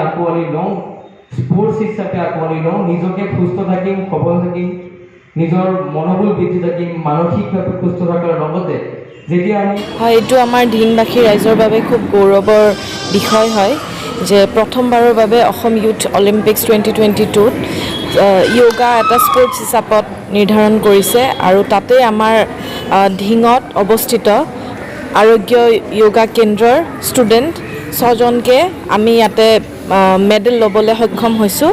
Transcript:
আকোৱালি লওঁ, স্পৰ্টছ হিচাপে আকোৱালি লওঁ, নিজকে সুস্থ থাকিম, সবল থাকিম, নিজৰ মনোবল বৃদ্ধি থাকিম, মানসিকভাৱে সুস্থ থকাৰ লগতে যেতিয়া আমি হয়, এইটো আমাৰ দিনবাসী ৰাইজৰ বাবে খুব গৌৰৱৰ বিষয় হয় যে প্ৰথমবাৰৰ বাবে অসম ইউথ অলিম্পিক্স 2022ত য়োগা এটা স্পৰ্টছ হিচাপত নিৰ্ধাৰণ কৰিছে আৰু তাতে আমাৰ ধিঙত অৱস্থিত আৰোগ্য য়োগা কেন্দ্ৰৰ ষ্টুডেণ্ট 6জনকে আমি ইয়াতে মেডেল ল'বলৈ সক্ষম হৈছোঁ।